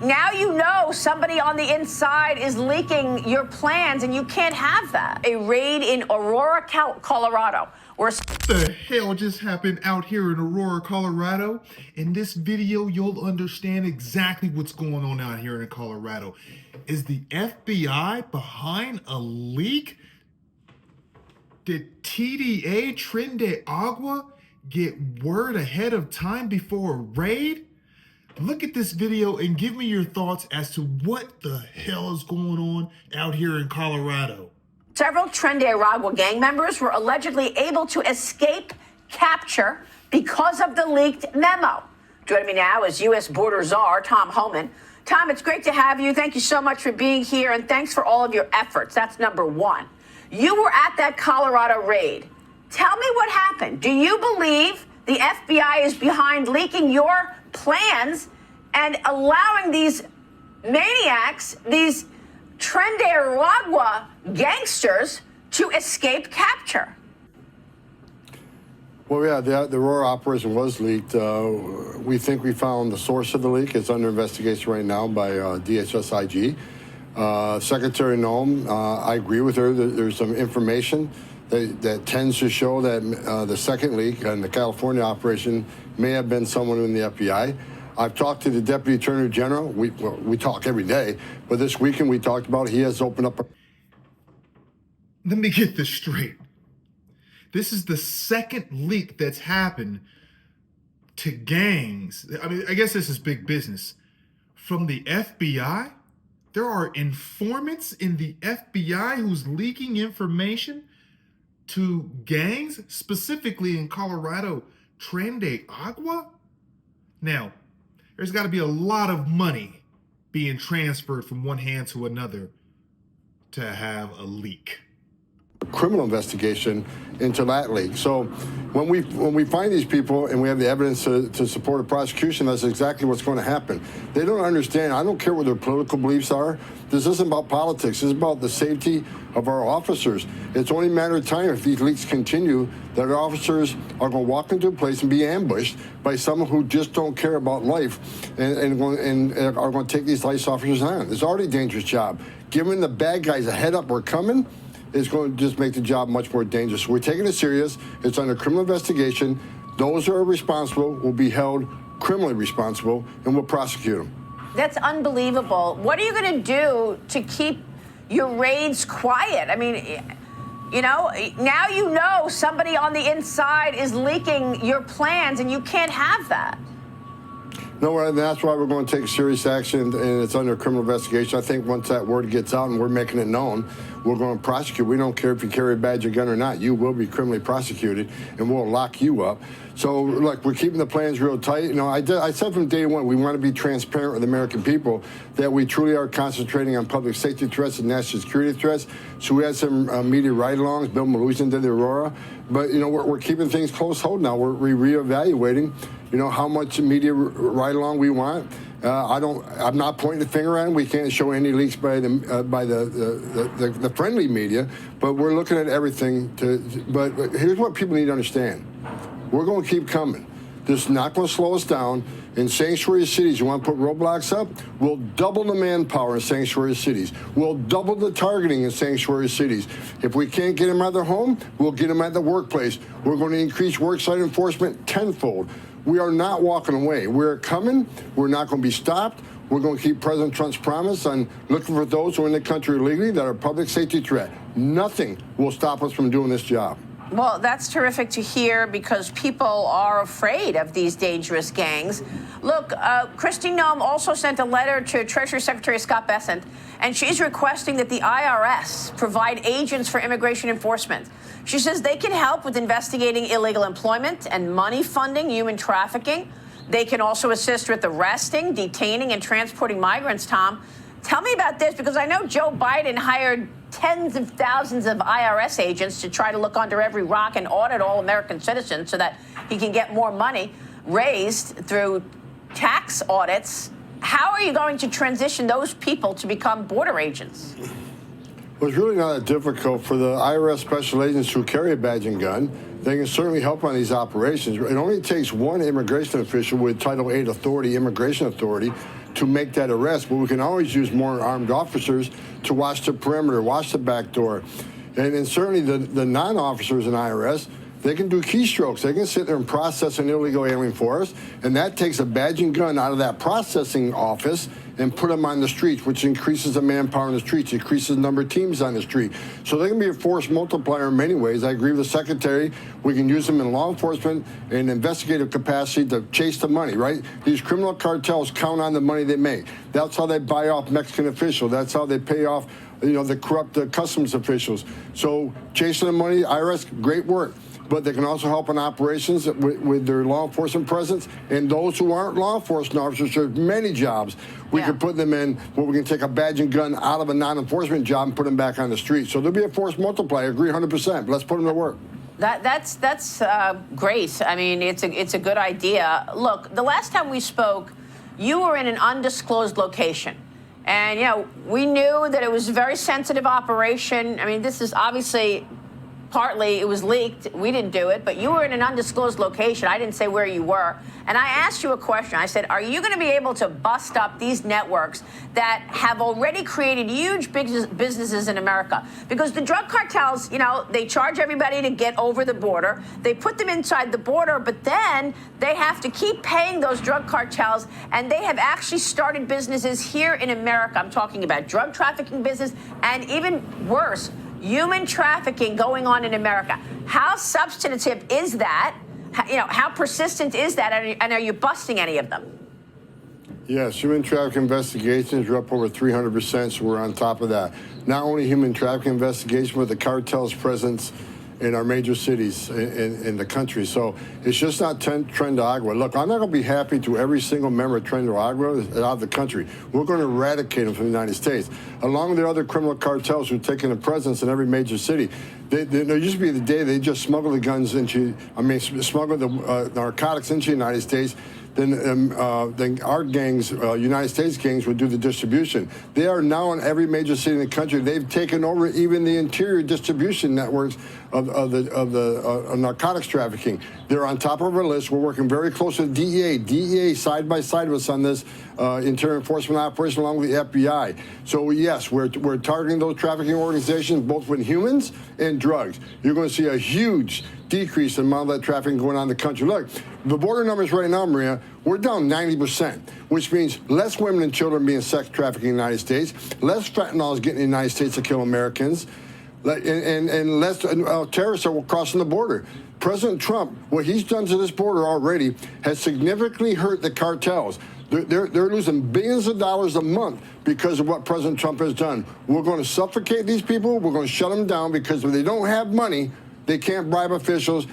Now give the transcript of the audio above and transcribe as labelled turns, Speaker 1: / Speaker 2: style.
Speaker 1: Now you know somebody on the inside is leaking your plans, and you can't have that. A raid in Aurora, Colorado, where...
Speaker 2: What the hell just happened out here in Aurora, Colorado? In this video, you'll understand exactly what's going on out here in Colorado. Is the FBI behind a leak? Did TDA, Tren de Agua, get word ahead of time before a raid? Look at this video and give me your thoughts as to what the hell is going on out here in Colorado.
Speaker 1: Several Tren de Agua gang members were allegedly able to escape capture because of the leaked memo. Joining me now is U.S. Border Czar Tom Homan. Tom, it's great to have you. Thank you so much for being here, and thanks for all of your efforts. That's number one. You were at that Colorado raid. Tell me what happened. Do you believe the FBI is behind leaking your plans and allowing these maniacs, these Tren de Agua gangsters, to escape capture?
Speaker 3: Well, yeah, the Aurora operation was leaked. We think we found the source of the leak. It's under investigation right now by DHS IG. Secretary Noem, I agree with her. There's some information that tends to show that the second leak in the California operation may have been someone in the FBI. I've talked to the Deputy Attorney General. We talk every day, but this weekend we talked about he has opened up a...
Speaker 2: Let me get this straight. This is the second leak that's happened to gangs. I mean, I guess this is big business. From the FBI? There are informants in the FBI who's leaking information to gangs, specifically in Colorado, Tren de Agua? Now, there's got to be a lot of money being transferred from one hand to another to have a leak.
Speaker 3: Criminal investigation into that leak. So when we find these people and we have the evidence to support a prosecution, that's exactly what's going to happen. They don't understand. I don't care what their political beliefs are. This isn't about politics. This is about the safety of our officers. It's only a matter of time if these leaks continue that our officers are going to walk into a place and be ambushed by someone who just don't care about life and are going to take these police officers on. It's already a dangerous job. Giving the bad guys a head up, we're coming, is going to just make the job much more dangerous. So we're taking it serious. It's under criminal investigation. Those who are responsible will be held criminally responsible, and we'll prosecute them.
Speaker 1: That's unbelievable. What are you going to do to keep your raids quiet? I mean, you know, now you know somebody on the inside is leaking your plans, and you can't have that.
Speaker 3: No, and that's why we're going to take serious action, and it's under criminal investigation. I think once that word gets out and we're making it known, we're going to prosecute. We don't care if you carry a badge or gun or not. You will be criminally prosecuted, and we'll lock you up. So, look, we're keeping the plans real tight. You know, I said from day one, we want to be transparent with the American people that we truly are concentrating on public safety threats and national security threats. So we had some media ride-alongs. Bill Malusian did the Aurora. But, you know, we're keeping things close hold now. We're reevaluating, you know, how much media ride-along we want. I'm not pointing the finger at them. We can't show any leaks by the friendly media, but we're looking at everything. But here's what people need to understand. We're going to keep coming. This is not going to slow us down. In sanctuary cities, you want to put roadblocks up? We'll double the manpower in sanctuary cities. We'll double the targeting in sanctuary cities. If we can't get them at their home, we'll get them at the workplace. We're going to increase worksite enforcement tenfold. We are not walking away. We're coming. We're not going to be stopped. We're going to keep President Trump's promise on looking for those who are in the country illegally that are a public safety threat. Nothing will stop us from doing this job.
Speaker 1: Well, that's terrific to hear because people are afraid of these dangerous gangs. Look, Kristi Noem also sent a letter to Treasury Secretary Scott Bessent, and she's requesting that the IRS provide agents for immigration enforcement. She says they can help with investigating illegal employment and money funding, human trafficking. They can also assist with arresting, detaining, and transporting migrants, Tom. Tell me about this, because I know Joe Biden hired tens of thousands of IRS agents to try to look under every rock and audit all American citizens so that he can get more money raised through tax audits. How are you going to transition those people to become border agents?
Speaker 3: Well, it's really not that difficult for the IRS special agents who carry a badge and gun. They can certainly help on these operations. It only takes one immigration official with Title VIII authority, immigration authority, to make that arrest, but we can always use more armed officers to watch the perimeter, watch the back door. And certainly the non-officers in IRS, they can do keystrokes. They can sit there and process an illegal alien for us, and that takes a badge and gun out of that processing office and put them on the streets, which increases the manpower in the streets, increases the number of teams on the street. So they can be a force multiplier in many ways. I agree with the Secretary. We can use them in law enforcement and investigative capacity to chase the money, right? These criminal cartels count on the money they make. That's how they buy off Mexican officials. That's how they pay off, the corrupt customs officials. So chasing the money, IRS, great work. But they can also help in operations with their law enforcement presence. And those who aren't law enforcement officers, there's many jobs. We could put them in where we can take a badge and gun out of a non-enforcement job and put them back on the street. So there'll be a force multiplier. I agree 100%. But let's put them to work.
Speaker 1: That's great. I mean, it's a good idea. Look, the last time we spoke, you were in an undisclosed location. And, we knew that it was a very sensitive operation. I mean, this is obviously... Partly, it was leaked. We didn't do it, but you were in an undisclosed location. I didn't say where you were. And I asked you a question. I said, are you going to be able to bust up these networks that have already created huge businesses in America? Because the drug cartels, they charge everybody to get over the border. They put them inside the border, but then they have to keep paying those drug cartels. And they have actually started businesses here in America. I'm talking about drug trafficking business and even worse, human trafficking going on in America. How substantive is that? How persistent is that? And are you busting any of them?
Speaker 3: Yes, human trafficking investigations are up over 300%, so we're on top of that. Not only human trafficking investigation, but the cartel's presence in our major cities in the country. So it's just not Tren de Agua. Look, I'm not going to be happy to every single member of Tren de Agua out of the country. We're going to eradicate them from the United States. Along with the other criminal cartels who are taking a presence in every major city. There used to be the day they just smuggle the guns smuggle the narcotics into the United States. Then our gangs, United States gangs, would do the distribution. They are now in every major city in the country. They've taken over even the interior distribution networks of the narcotics trafficking. They're on top of our list. We're working very close with DEA. DEA side by side with us on this interior enforcement operation along with the FBI. So yes, we're targeting those trafficking organizations both with humans and drugs. You're going to see a huge decrease in the amount of that trafficking going on in the country. Look, the border numbers right now, Maria, we're down 90%, which means less women and children being sex trafficked in the United States, less fentanyl is getting in the United States to kill Americans, and less terrorists are crossing the border. President Trump, what he's done to this border already has significantly hurt the cartels. They're losing billions of dollars a month because of what President Trump has done. We're going to suffocate these people. We're going to shut them down because if they don't have money, they can't bribe officials,